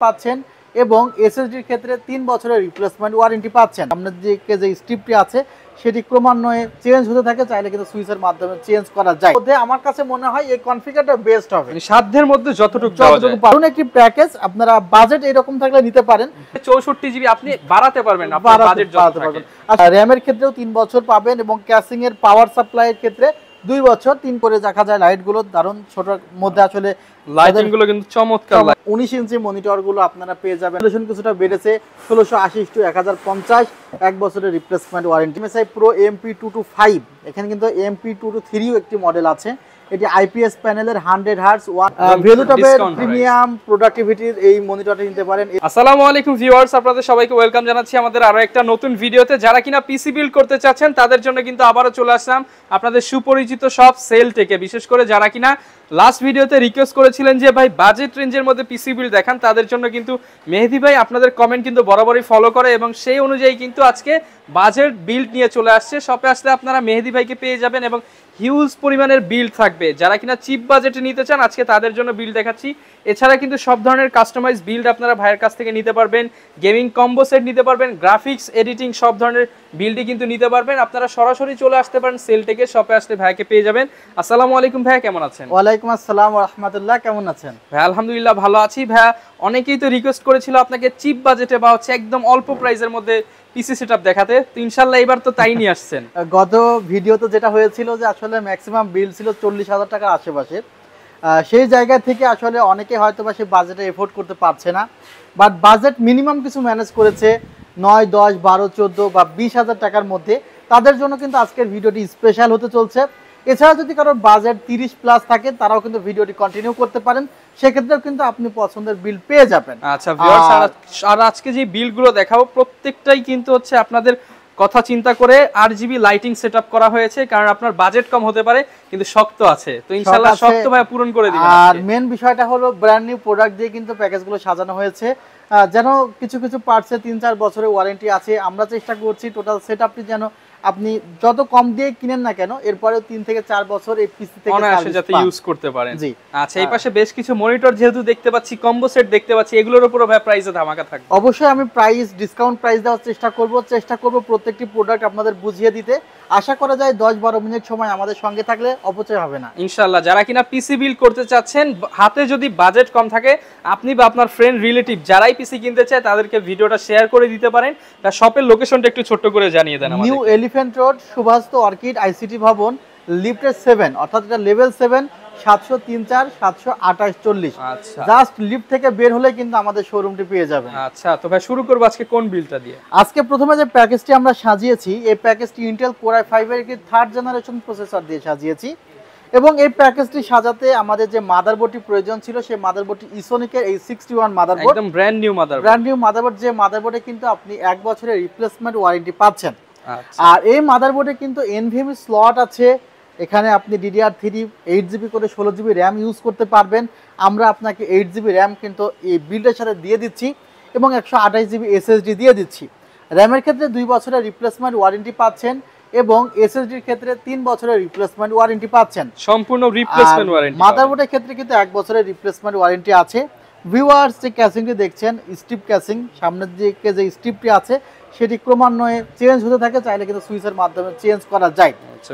পাচ্ছেন এবং এসএসডির ক্ষেত্রে 3 বছরের রিপ্লেসমেন্ট ওয়ারেন্টি পাচ্ছেন। আপনার যে স্ট্রিপটি আছে সেটি ক্রমান্বয়ে চেঞ্জ হতে থাকে, চাইলে কিন্তু সুইচের মাধ্যমে চেঞ্জ করা যায়। আমার কাছে মনে হয় এই কনফিগারটা বেস্ট হবে, সাধ্যের মধ্যে যতটুকু পারুন। একটি প্যাকেজ আপনারা বাজেট এরকম থাকলে নিতে পারেন। 64 জিবি আপনি বাড়াতে পারবেন, আপনার বাজেট যত থাকে। আর র‍্যামের ক্ষেত্রেও 3 বছর পাবেন এবং ক্যাসিং এর পাওয়ার সাপ্লাইয়ের ক্ষেত্রে 2 বছর। 3 করে দেখা যায় লাইট গুলো দারুণ ছোটর মধ্যে, আসলে লাইটিং গুলো কিন্তু চমৎকার। 19 ইঞ্চি মনিটর গুলো আপনারা পেয়ে যাবেন। রেজোলিউশন কিছুটা বেড়েছে 1680x1050, 1 বছরের replacement warranty. MSI Pro MP225, এখানে কিন্তু MP223 একটি মডেল আছে। এটি আইপিএস প্যানেলের 100 হার্টজ ভ্যালুটপের প্রিমিয়াম প্রোডাক্টিভিটির এই মনিটরটি নিতে পারেন। আসসালামু আলাইকুম ভিউয়ার্স, আপনাদের সবাইকে ওয়েলকাম জানাচ্ছি আমাদের আরো একটা নতুন ভিডিওতে। যারা কিনা পিসি বিল্ড করতে চাচ্ছেন তাদের জন্য কিন্তু আবারও চলে আসলাম আপনাদের সুপরিচিত সব সেলটেকে। বিশেষ করে যারা কিনা লাস্ট ভিডিওতে রিকোয়েস্ট করেছিলেন যে ভাই বাজেট রেঞ্জের মধ্যে পিসি বিল্ড দেখান, তাদের জন্য কিন্তু মেহেদি ভাই আপনাদের কমেন্ট কিন্তু বরাবরই ফলো করে এবং সেই অনুযায়ী কিন্তু আজকে বাজেট বিল্ড নিয়ে চলে আসছে। শপে আসলে আপনারা মেহেদি ভাইকে পেয়ে যাবেন এবং হিউজ পরিমাণের বিল্ড থাকবে। যারা কিনা চিপ বাজেটে নিতে চান আজকে তাদের জন্য বিল্ড দেখাচ্ছি। এছাড়া কিন্তু সব ধরনের কাস্টমাইজ বিল্ড আপনারা ভাইয়ের কাছ থেকে নিতে পারবেন। গেমিং কম্বো সেট নিতে পারবেন, গ্রাফিক্স এডিটিং সব ধরনের বিল্ডই কিন্তু নিতে পারবেন। আপনারা সরাসরি চলে আসতে পারেন সেলটেকে, শপে আসলে ভাইকে পেয়ে যাবেন। আসসালামু আলাইকুম ভাইয়া, কেমন আছেন? ওয়ালাইকুম আসসালাম ওয়া রাহমাতুল্লাহ, কেমন আছেন? ভাই আলহামদুলিল্লাহ ভালো আছি। ভাইয়া অনেকেই তো রিকোয়েস্ট করেছিল আপনাকে চিপ বাজেটে বা হচ্ছে একদম অল্প প্রাইসের মধ্যে পিসি সেটআপ দেখাতে, তো ইনশাআল্লাহ এবার তো তাই নিয়ে আসছেন। গত ভিডিওতে যেটা হয়েছিল যে আসলে ম্যাক্সিমাম বিল ছিল 40,000 টাকার আশেপাশে, সেই জায়গা থেকে আসলে অনেকে হয়তো বা সেই বাজেটে এফোর্ড করতে পারছে না, বাট বাজেট মিনিমাম কিছু ম্যানেজ করেছে 9, 10, 12, 14 বা 20,000 টাকার মধ্যে। তাদের জন্য কিন্তু আজকের ভিডিওটি স্পেশাল হতে চলছে। এছাড়া যদি কারোর বাজেট 30 প্লাস থাকে তারাও কিন্তু ভিডিওটি কন্টিনিউ করতে পারেন, সেক্ষেত্রেও কিন্তু আপনি পছন্দের বিল পেয়ে যাবেন। আচ্ছা ভিউয়ার্স, আর আজকে যে বিলগুলো দেখাবো প্রত্যেকটাই কিন্তু হচ্ছে আপনাদের কথা চিন্তা করে RGB লাইটিং সেটআপ করা হয়েছে, কারণ আপনার বাজেট কম হতে পারে কিন্তু শক্ত আছে, তো ইনশাআল্লাহ শক্ত ভাই পূরণ করে দিবেন। আর মেন বিষয়টা হলো ব্র্যান্ড নিউ প্রোডাক্ট দিয়ে কিন্তু প্যাকেজগুলো সাজানো হয়েছে, যেন কিছু কিছু পার্টসে 3-4 বছরের ওয়ারেন্টি আছে। আমরা চেষ্টা করছি টোটাল সেটআপটি যেন আপনি যত কম দিয়ে কিনেন না কেন এরপরেও 3 থেকে 4 বছর এই পিসি থেকে অনায়াসে যাতে ইউজ করতে পারেন। জি আচ্ছা, এই পাশে বেশ কিছু মনিটর যেহেতু দেখতে পাচ্ছি, কম্বো সেট দেখতে পাচ্ছি, এগুলোর উপরও ভাই প্রাইসে ধামাকা থাকবে। অবশ্যই আমি ডিসকাউন্ট প্রাইস দেওয়ার চেষ্টা করব প্রত্যেকটি প্রোডাক্ট আপনাদের বুঝিয়ে দিতে। আশা করা যায় 10-12 মিনিট সময় আমাদের সঙ্গে থাকলে অপচয় হবে না ইনশাআল্লাহ। যারা কিনা পিসি বিল্ড করতে চাচ্ছেন, হাতে যদি বাজেট কম থাকে, আপনি বা আপনার ফ্রেন্ড রিলেটিভ যারাই পিসি কিনতে চায় তাদেরকে ভিডিওটা শেয়ার করে দিতে পারেন। তার শপের লোকেশনটা একটু ছোট্ট করে জানিয়ে দেন আমাদের। New elephant road, Subhash orchid ICT Bhaban, লিফটের 7, অর্থাৎ এটা লেভেল 7, 703-4 728-40। আচ্ছা, জাস্ট লিফট থেকে বের হলে কিন্তু আমাদের শোরুমটি পেয়ে যাবেন। আচ্ছা, তো ভাই শুরু করব আজকে কোন বিলটা দিয়ে? আজকে প্রথমে যে প্যাকেজটি আমরা সাজিয়েছি, এই প্যাকেজটি ইন্টেল কোর i5 এর একটি 3rd জেনারেশন প্রসেসর দিয়ে সাজিয়েছি এবং এই প্যাকেজটি সাজাতে আমাদের যে মাদারবোর্ডটি প্রয়োজন ছিল সেই মাদারবোর্ডটি ইসোনিকের এই 61 মাদারবোর্ড, একদম ব্র্যান্ড নিউ মাদারবোর্ড। যে মাদারবোর্ডে কিন্তু আপনি 1 বছরের রিপ্লেসমেন্ট ওয়ারেন্টি পাচ্ছেন। আচ্ছা, আর এই মাদারবোর্ডে কিন্তু NVMe স্লট আছে, এখানে আপনি DDR3 8GB করে 16GB র্যাম ইউজ করতে পারবেন। আমরা আপনাকে 8GB র্যাম কিন্তু এই বিল্ডের সাথে দিয়ে দিচ্ছি এবং 128GB SSD দিয়ে দিচ্ছি। র্যামের ক্ষেত্রে 2 বছরের রিপ্লেসমেন্ট ওয়ারেন্টি পাচ্ছেন এবং SSDর ক্ষেত্রে 3 বছরের রিপ্লেসমেন্ট ওয়ারেন্টি পাচ্ছেন, সম্পূর্ণ রিপ্লেসমেন্ট ওয়ারেন্টি। মাদারবোর্ডের ক্ষেত্রে কিন্তু 1 বছরের রিপ্লেসমেন্ট ওয়ারেন্টি আছে। ভিউয়ার্স, যে ক্যাসিংটি দেখছেন স্ট্রিপ ক্যাসিং, সামনের দিকে যে স্ট্রিপটি আছে সেটি ক্রমান্বয়ে চেঞ্জ হতে থাকে, চাইলে কিন্তু সুইচের মাধ্যমে চেঞ্জ করা যায়। আচ্ছা,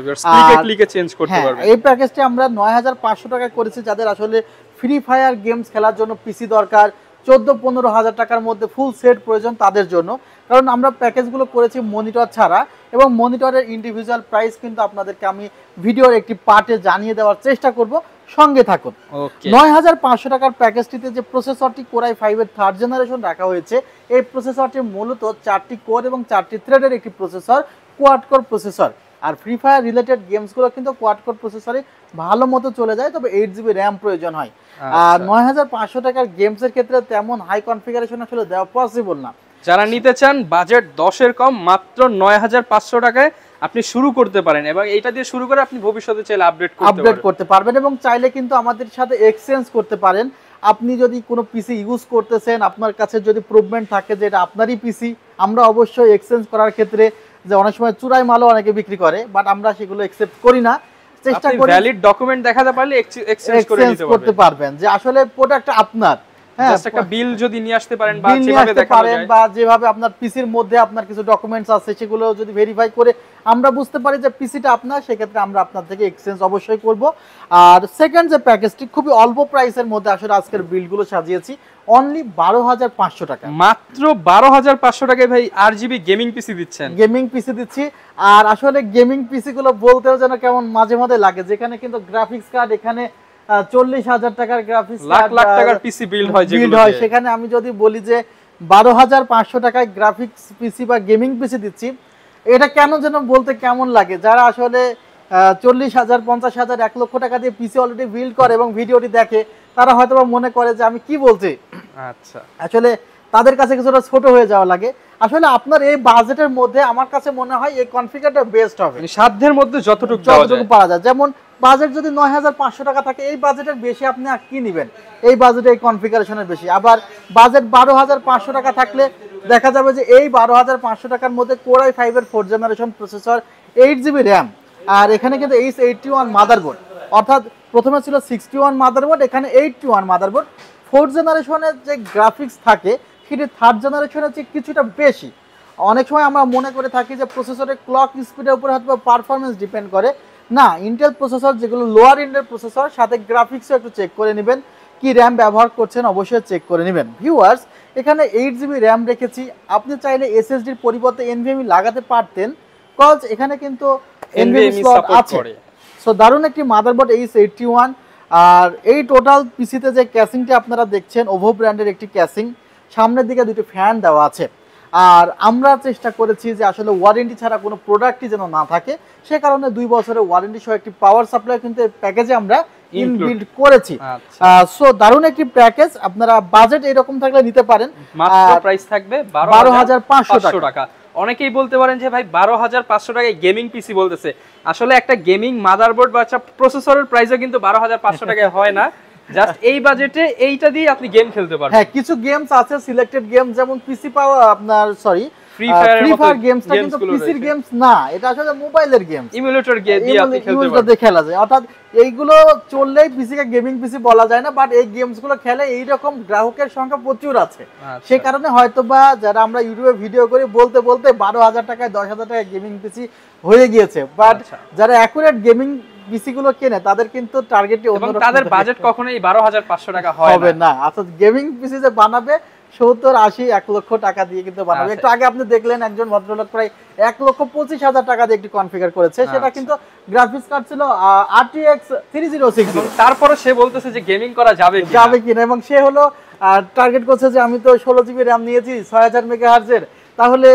ক্লিকে চেঞ্জ করতে পারবেন। এই প্যাকেজটি আমরা 9,500 টাকা করেছি। যাদের আসলে ফ্রি ফায়ার গেমস খেলার জন্য পিসি দরকার, 14-15 হাজার টাকার মধ্যে ফুল সেট প্রয়োজন তাদের জন্য, কারণ আমরা প্যাকেজগুলো করেছি মনিটর ছাড়া এবং মনিটরের ইন্ডিভিজুয়াল প্রাইস কিন্তু আপনাদেরকে আমি ভিডিওর একটি পার্টে জানিয়ে দেওয়ার চেষ্টা করব, সঙ্গে থাকুন। 9,500 টাকার প্যাকেজটিতে যে প্রসেসরটি কোর i5 এর 3rd জেনারেশন রাখা হয়েছে, এই প্রসেসরটি মূলত 4টি কোর এবং 4টি থ্রেডের একটি প্রসেসর, কোয়াড কোর প্রসেসর। আর ফ্রি ফায়ার রিলেটেড গেমসগুলো কিন্তু কোয়াড কোর প্রসেসরে ভালো মতো চলে যায়, তবে 8GB র্যাম প্রয়োজন হয়। আর 9,500 টাকার গেমসের ক্ষেত্রে তেমন হাই কনফিগারেশন আসলে দেওয়া পসিবল না। যারা নিতে চান বাজেট 10 এর কম, মাত্র 9,500 টাকায় আপনি শুরু করতে পারেন এবং এইটা দিয়ে শুরু করে আপনি ভবিষ্যতে চাইলে আপডেট করতে পারবেন এবং চাইলে কিন্তু আমাদের সাথে এক্সচেঞ্জ করতে পারেন। আপনি যদি কোনো পিসি ইউজ করতেছেন, আপনার কাছে যদি প্রুভমেন্ট থাকে যে এটা আপনারই পিসি, আমরা অবশ্যই এক্সচেঞ্জ করার ক্ষেত্রে, যে অনেক সময় চুরাই মালও অনেকে বিক্রি করে, বাট আমরা সেগুলো অ্যাকসেপ্ট করি না। চেষ্টা করি ভ্যালিড ডকুমেন্ট দেখাতে পারলে এক্সচেঞ্জ করতে পারবেন যে আসলে প্রোডাক্ট আপনার। জাস্ট একটা বিল যদি নিয়ে আসতে পারেন বা বিল নিয়ে যেভাবে আসতে দেখানো পারেন, যায় বা যেভাবে আপনার পিসির মধ্যে আপনার কিছু ডকুমেন্টস আছে সেগুলো যদি ভেরিফাই করে আমরা বুঝতে পারি যে পিসিটা আপনার, সেক্ষেত্রে আমরা আপনার থেকে এক্সচেঞ্জ অবশ্যই করব। আর সেকেন্ড যে প্যাকেজটি খুবই অল্প প্রাইসের মধ্যে আসলে আজকের বিলগুলো সাজিয়েছি, অনলি 12,500 টাকা, মাত্র 12,500 টাকায় ভাই RGB গেমিং পিসি দিচ্ছেন। গেমিং পিসি দিচ্ছি। আর আসলে গেমিং পিসি গুলো বলতেও যেন কেমন মাঝে মাঝে লাগে, যেখানে কিন্তু গ্রাফিক্স কার্ড এখানে 40,000 টাকার গ্রাফিক্স লাখ লাখ টাকার পিসি বিল্ড হয় যেগুলো হয়, সেখানে আমি যদি বলি যে 12,500 টাকায় গ্রাফিক্স পিসি বা গেমিং পিসি দিচ্ছি, এটা কেন যেন বলতে কেমন লাগে। যারা আসলে 40,000, 50,000, 1 লক্ষ টাকা দিয়ে পিসি অলরেডি বিল্ড করে এবং ভিডিওটি দেখে, তারা হয়তো মনে করে যে আমি কি বলছি। আচ্ছা, আসলে তাদের কাছে কিছুটা ছোট হয়ে যাওয়া লাগে। আসলে আপনার এই বাজেটের মধ্যে আমার কাছে মনে হয় এই কনফিগারটা বেস্ট হবে, সাধ্যের মধ্যে যতটুকু পাওয়া যায়। যেমন বাজেট যদি 9,500 টাকা থাকে, এই বাজেটের বেশি আপনি আর কি নেবেন, এই বাজেটে এই কনফিগারেশনের বেশি। আবার বাজেট 12,500 টাকা থাকলে দেখা যাবে যে এই 12,500 টাকার মধ্যে Core i5 এর 4th generation processor, 8GB RAM, আর এখানে কিন্তু H81 মাদারবোর্ড, অর্থাৎ প্রথমে ছিল 61 মাদারবোর্ড, এখানে 81 মাদারবোর্ড। 4th জেনারেশনের যে গ্রাফিক্স থাকে সেটি 3rd জেনারেশনের চেয়ে কিছুটা বেশি। অনেক সময় আমরা মনে করে থাকি যে প্রসেসরের ক্লক স্পিডের উপরে হয়তো পারফরমেন্স ডিপেন্ড করে, না, ইন্টেল প্রসেসর যেগুলো লোয়ার এন্ডের প্রসেসর, সাথে গ্রাফিক্সও একটু চেক করে নেবেন, কি র্যাম ব্যবহার করছেন অবশ্যই চেক করে নেবেন। ভিউয়ার্স, এখানে 8GB র্যাম রেখেছি, আপনি চাইলে এসএসডির পরিবর্তে এনভিএমই লাগাতে পারতেন, কজ এখানে কিন্তু এনভিএমই স্লট আছে। সো দারুণ একটি মাদারবোর্ড H81। আর এই টোটাল পিসিতে যে ক্যাসিংটি আপনারা দেখছেন, ওভো ব্র্যান্ডের একটি ক্যাসিং, সামনের দিকে দুটি ফ্যান দেওয়া আছে। আর আমরা চেষ্টা করেছি যে আসলে ওয়ারেন্টি ছাড়া কোনো প্রোডাক্টই যেন না থাকে, সে কারণে 2 বছরের ওয়ারেন্টি সহ একটি পাওয়ার সাপ্লাই কিন্তু এই প্যাকেজে আমরা ইনবিল্ড করেছি। সো দারুণ একটি প্যাকেজ, আপনারা বাজেট এরকম থাকলে নিতে পারেন। মাত্র প্রাইস থাকবে 12,500 টাকা। অনেকেই বলতে পারেন যে ভাই 12,500 টাকায় গেমিং পিসি বলতেছে, আসলে একটা গেমিং মাদারবোর্ড বা প্রসেসরের প্রাইসও কিন্তু 12,500 টাকায় হয় না। জাস্ট এই বাজেটে এইটা দিয়ে আপনি গেম খেলতে পারবেন। হ্যাঁ, কিছু গেমস আছে সিলেক্টেড গেম, যেমন পিসি পাওয়ার আপনার ফ্রি ফায়ার গেমসটা কিন্তু পিসির গেমস না, এটা আসলে মোবাইলের গেমস, ইমুলেটর দিয়ে আপনি খেলতে পারবেন, খেলা যায়। অর্থাৎ এইগুলো চললেই পিসিকে গেমিং পিসি বলা যায় না, বাট এই গেমসগুলো খেলে এই রকম গ্রাহকের সংখ্যা প্রচুর আছে। সেই কারণে হয়তোবা যারা আমরা ইউটিউবে ভিডিও করি বলতে বলতে 12,000 টাকায় 10,000 টাকায় গেমিং পিসি হয়ে গিয়েছে, বাট যারা অ্যাকুরেট গেমিং পিসি গুলো কেনে তাদের কিন্তু টার্গেটই অন্যরকম, তাদের বাজেট কখনোই 12,500 টাকা হবে না। অর্থাৎ গেমিং পিসি যে বানাবে 70, 80, 1 লক্ষ টাকা দিয়ে কিন্তু বানাবে। একটু আগে আপনি দেখলেন একজন ভদ্রলোক প্রায় 1,25,000 টাকা দিয়ে একটি কনফিগার করেছে, সেটা কিন্তু গ্রাফিক্স কার্ড ছিল RTX 3060। তারপরে সে বলতেছে যে গেমিং করা যাবে কিনা, এবং সে হলো টার্গেট করছে যে আমি তো 16GB র্যাম নিয়েছি 6000 মেগাহার্জ এর, তাহলে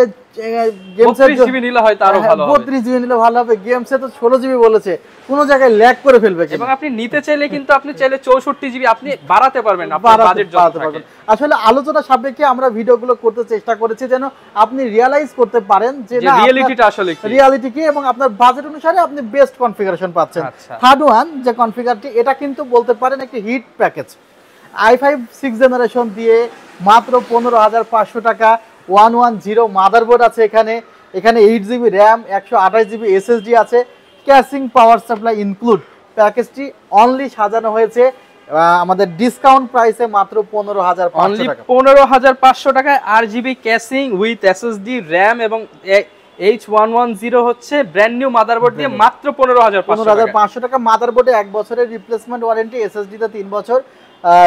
গেমসের 32GB নিলে হয়তো আরো ভালো হবে, 32GB নিলে ভালো হবে। গেমসে তো 16GB বলেছে, কোন জায়গায় ল্যাগ করে ফেলবে। এবং আপনি নিতে চাইলে কিন্তু আপনি চাইলে 64GB আপনি বাড়াতে পারবেন, আপনার বাজেট যত থাকে। আসলে আলোচনা সাপেক্ষে আমরা ভিডিওগুলো করতে চেষ্টা করেছি যেন আপনি রিয়ালাইজ করতে পারেন যে না, রিয়ালিটিটা আসলে কি, রিয়ালিটি কি, এবং আপনার বাজেট অনুসারে আপনি বেস্ট কনফিগারেশন পাচ্ছেন। থার্ড ওয়ান যে কনফিগারটি, এটা কিন্তু বলতে পারেন একটি hit package. i5 6th generation দিয়ে মাত্র 15,500 টাকা, 110 মাদারবোর্ড আছে এখানে, 8GB র্যাম, 128GB SSD আছে, ক্যাসিং পাওয়ার সাপ্লাই ইনক্লুড। প্যাকেজটি অনলি সাজানো হয়েছে আমাদের ডিসকাউন্ট প্রাইসে মাত্র 15,500 টাকা, 15,500 টাকায় RGB casing with SSD RAM এবং H110 হচ্ছে ব্র্যান্ড নিউ মাদারবোর্ড দিয়ে মাত্র 15,500 টাকা। মাদারবোর্ডে 1 বছরের রিপ্লেসমেন্ট ওয়ারেন্টি, SSD তে 3 বছর,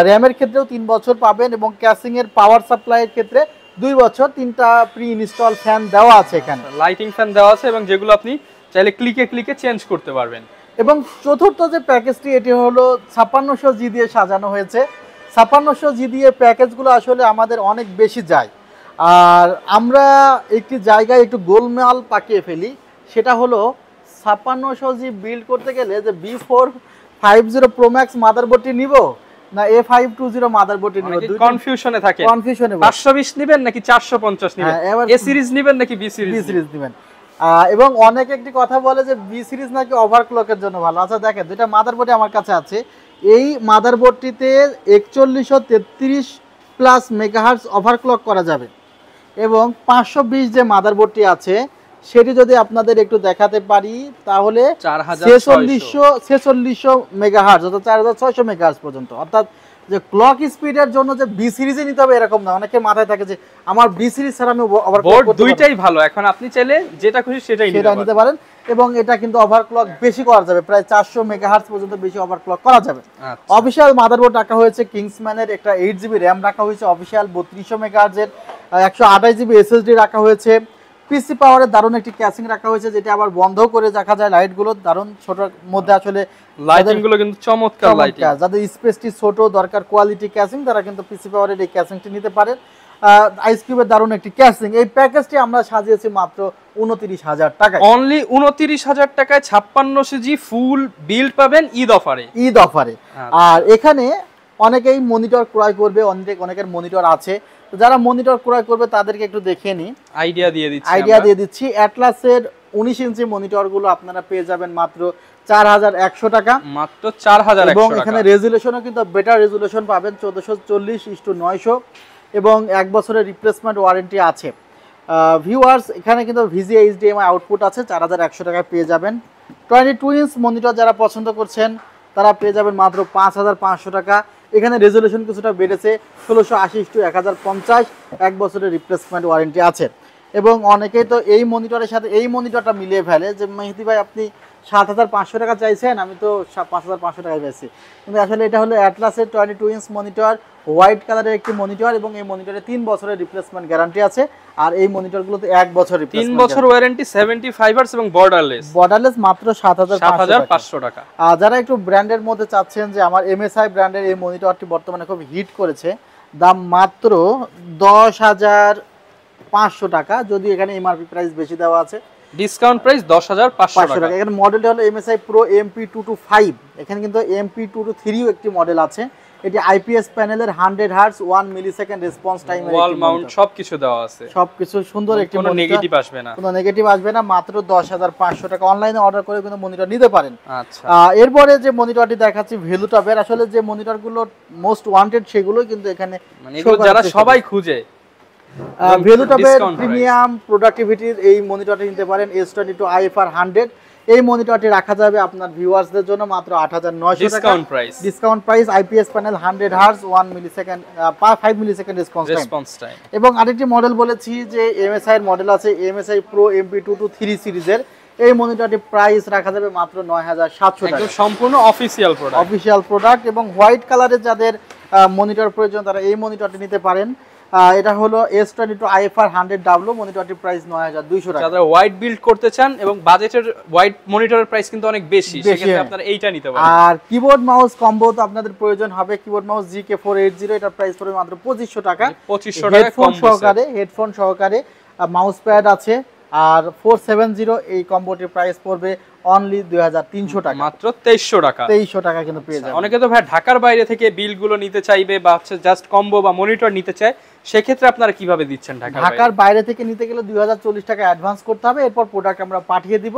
র্যামের ক্ষেত্রেও 3 বছর পাবেন, এবং ক্যাসিং এর পাওয়ার সাপ্লাইয়ের ক্ষেত্রে 2 বছর। 3টা প্রি ইনস্টল ফ্যান দেওয়া আছে এখানে, লাইটিং ফ্যান দেওয়া আছে, এবং যেগুলো আপনি চাইলে ক্লিকে চেঞ্জ করতে পারবেন। এবং চতুর্থ যে প্যাকেজটি, এটি হলো 5600G দিয়ে সাজানো হয়েছে। 5600G দিয়ে প্যাকেজগুলো আসলে আমাদের অনেক বেশি যায়, আর আমরা একটি জায়গায় একটু গোলমাল পাকিয়ে ফেলি, সেটা হলো 5600G বিল্ড করতে গেলে যে B450 Pro Max মাদারবোর্ডটি নিব না A520 মাদারবোর্ডটি নিব, কনফিউশনে থাকে, 520 নেবেন নাকি 450 নেবেন, A সিরিজ নেবেন নাকি B সিরিজ নেবেন। এবং অনেকে একটি কথা বলে যে বি সিরিজ নাকি ওভারক্লকের জন্য ভালো। আচ্ছা দেখেন, দুইটা মাদারবোর্ডে আমার কাছে আছে, এই মাদারবোর্ডটিতে 4133 প্লাস মেগাহার্টজ ওভারক্লক করা যাবে, এবং 520 যে মাদারবোর্ডটি আছে সেটি যদি আপনাদের একটু দেখাতে পারি তাহলে 4600 মেগাহার্টজ, অর্থাৎ 4600 মেগাহার্টজ পর্যন্ত, অর্থাৎ যে ক্লক স্পিডের জন্য যে বি সিরিজে নিতে হবে এরকম না, অনেকের মাথায় থাকে যে আমার বি সিরিজ ছাড়া আমি ওভারক্লক দুইটাই ভালো, এখন আপনি চাইলে যেটা খুশি সেটাই নিতে পারেন। এবং এটা কিন্তু ওভারক্লক বেশি করা যাবে, প্রায় 400 মেগাহার্টজ পর্যন্ত বেশি ওভারক্লক করা যাবে। অফিশিয়াল মাদারবোর্ড রাখা হয়েছে কিংসম্যানের, একটা 8GB র‍্যাম রাখা হয়েছে অফিশিয়াল 3200 মেগাহার্টজের, 128GB SSD রাখা হয়েছে। পিসি পাওয়ারের দারুণ একটি ক্যাসিং রাখা হয়েছে, যেটা আবার বন্ধ করে দেখা যায় লাইটগুলো দারুণ ছোটর মধ্যে, আসলে লাইটিং গুলো কিন্তু চমৎকার লাইটিং। যাদের স্পেসটি ছোট দরকার, কোয়ালিটি ক্যাসিং, তারা কিন্তু পিসি পাওয়ারের এই ক্যাসিংটি নিতে পারেন। আইস কিউবের দারুণ একটি ক্যাসিং। এই প্যাকেজটি আমরা সাজিয়েছি মাত্র 29,000 টাকায়, অনলি 29,000 টাকায় 56 সিজি ফুল বিল্ড পাবেন ঈদ অফারে। আর এখানে অনেকেই মনিটর ক্রয় করবে, অনেকের মনিটর আছে, তো যারা মনিটর ক্রয় করবে তাদেরকে একটু দেখিয়ে নিই, আইডিয়া দিয়ে দিচ্ছি। অ্যাটলাসের 19 ইঞ্চি মনিটরগুলো আপনারা পেয়ে যাবেন মাত্র 4100 টাকা, মাত্র 4100 টাকা। এবং এখানে রেজুলেশনও কিন্তু বেটার রেজুলেশন পাবেন, 1440:900, এবং 1 বছরের রিপ্লেসমেন্ট ওয়ারেন্টি আছে। ভিউয়ার্স, এখানে কিন্তু VGA HDMI আউটপুট আছে, 4100 টাকায় পেয়ে যাবেন। 22 ইঞ্চ মনিটর যারা পছন্দ করছেন তারা পেয়ে যাবেন মাত্র 5500 টাকা। এখানে রেজুলেশন কিছুটা বেড়েছে, 1680:1050, 1 বছরের রিপ্লেসমেন্ট ওয়ারেন্টি আছে। এবং অনেকেই তো এই মনিটরের সাথে এই মনিটরটা মিলিয়ে ফেলে যে মেহেদি ভাই আপনি 7500 টাকা চাইছেন, আমি তো 5500 টাকায় পেয়েছি, কিন্তু আসলে এটা হলো অ্যাটলাসের 22 ইঞ্চ মনিটর, হোয়াইট কালারের একটি মনিটর, এবং এই মনিটরে 3 বছরের রিপ্লেসমেন্ট গ্যারান্টি আছে। আর এই মনিটরগুলোতে 1 বছর রিপ্লেসমেন্ট, 3 বছর ওয়ারেন্টি, 75 Hz এবং বর্ডারলেস মাত্র 7500 টাকা। আর যারা একটু ব্র্যান্ডের মধ্যে চাচ্ছেন যে আমার MSI ব্র্যান্ডের এই মনিটরটি বর্তমানে খুব হিট করেছে, দাম মাত্র 10,500 টাকা, যদি এখানে এমআরপি প্রাইস বেশি দেওয়া আছে, ডিসকাউন্ট প্রাইস 10,500 টাকা। এখানে মডেলটা হলো MSI Pro MP225, এখানে কিন্তু MP223 একটি মডেল আছে। এটি IPS প্যানেলের 100 Hz 1 millisecond response time, wall mount সবকিছু দেওয়া আছে, সবকিছু সুন্দর একটি মনিটর, কোনো নেগেটিভ আসবে না, মাত্র 10,500 টাকা। অনলাইনে অর্ডার করে কিন্তু মনিটর নিতে পারেন। আচ্ছা, এরপরে যে মনিটরটি দেখাচ্ছি ভ্যালুটপের, আসলে যে মনিটরগুলো মোস্ট ওয়ান্টেড সেগুলো কিন্তু এখানে যারা সবাই খুঁজে, ভ্যালুটপের প্রিমিয়াম প্রোডাক্টিভিটির এই মনিটরটি নিতে পারেন, S22 IFR 100। এই মনিটরটি রাখা যাবে আপনার ভিউয়ার্সদের জন্য মাত্র 8,900 টাকা, discount price. IPS panel 100 Hz 1 millisecond 5 millisecond response time. এবং আরেকটি মডেল বলেছি যে MSI এর মডেল আছে, MSI Pro MP223 সিরিজের। এই মনিটরটি প্রাইস রাখা যাবে মাত্র 9,700 টাকা, একদম সম্পূর্ণ অফিশিয়াল প্রোডাক্ট। এবং হোয়াইট কালারের যাদের মনিটর প্রয়োজন তারা এই মনিটরটি নিতে পারেন। এটা হলো S22 IFR 100W, মনিটরটির প্রাইস 9,200 টাকা। যারা হোয়াইট বিল্ড করতে চান এবং বাজেটের হোয়াইট মনিটরের প্রাইস কিন্তু অনেক বেশি, সেক্ষেত্রে আপনারা এইটা নিতে পারেন। আর কিবোর্ড মাউস কম্বো তো আপনাদের প্রয়োজন হবে, কিবোর্ড মাউস GK480, এটার প্রাইস পড়বে মাত্র 2500 টাকা, 2500 টাকা হেডফোন সহকারে মাউস প্যাড আছে। আর 470 এই কম্বোটির প্রাইস পড়বে অনলি 2300 টাকা, মাত্র 2300 টাকা কিন্তু পেয়ে যাবেন। অনেকে তো ভাই ঢাকার বাইরে থেকে বিল গুলো নিতে চাইবে বা জাস্ট কম্বো বা মনিটর নিতে চায়, সেক্ষেত্রে আপনারা কিভাবে দিচ্ছেন? ঢাকার বাইরে থেকে নিতে গেলে 2040 টাকা অ্যাডভান্স করতে হবে, এরপর প্রোডাক্ট আমরা পাঠিয়ে দিব,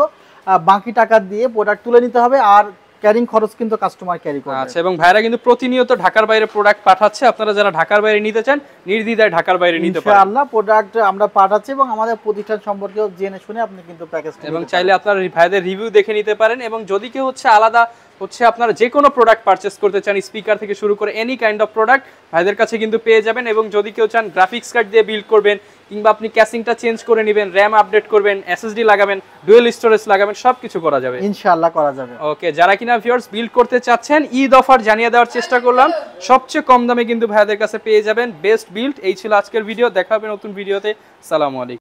বাকি টাকা দিয়ে প্রোডাক্ট তুলে নিতে হবে, আর ক্যারিং খরচ কিন্তু কাস্টমার ক্যারি করবে। আচ্ছা, এবং ভাইরা কিন্তু প্রতিনিয়ত ঢাকার বাইরে প্রোডাক্ট পাঠাচ্ছে, আপনারা যারা ঢাকার বাইরে নিতে চান নির্দ্বিধায় ঢাকার বাইরে নিতে পারেন। ইনশাআল্লাহ প্রোডাক্ট আমরা পাঠাচ্ছি, এবং আমাদের প্রতিষ্ঠান সম্পর্কেও জেনে শুনে আপনি কিন্তু প্যাকেজ, এবং চাইলে আপনারা ভাইদের রিভিউ দেখে নিতে পারেন। এবং যদি কেউ আলাদা আপনারা যে কোনো প্রোডাক্ট পারচেজ করতে চান, স্পিকার থেকে শুরু করে এনি কাইন্ড অফ প্রোডাক্ট ভাইদের কাছে কিন্তু পেয়ে যাবেন। এবং যদি কেউ চান গ্রাফিক্স কার্ড দিয়ে বিল্ড করবেন, কিংবা আপনি ক্যাসিংটা চেঞ্জ করে নেবেন, র্যাম আপডেট করবেন, SSD লাগাবেন, ডুয়াল স্টোরেজ লাগাবেন, সবকিছু করা যাবে, ইনশাআল্লাহ করা যাবে। ওকে, যারা কিনা ভিউয়ার্স বিল্ড করতে চাচ্ছেন, ঈদ অফার জানিয়ে দেওয়ার চেষ্টা করলাম, সবচেয়ে কম দামে কিন্তু ভাইদের কাছে পেয়ে যাবেন বেস্ট বিল্ড। এই ছিল আজকের ভিডিও, দেখা হবে নতুন ভিডিওতে। আসসালামু আলাইকুম।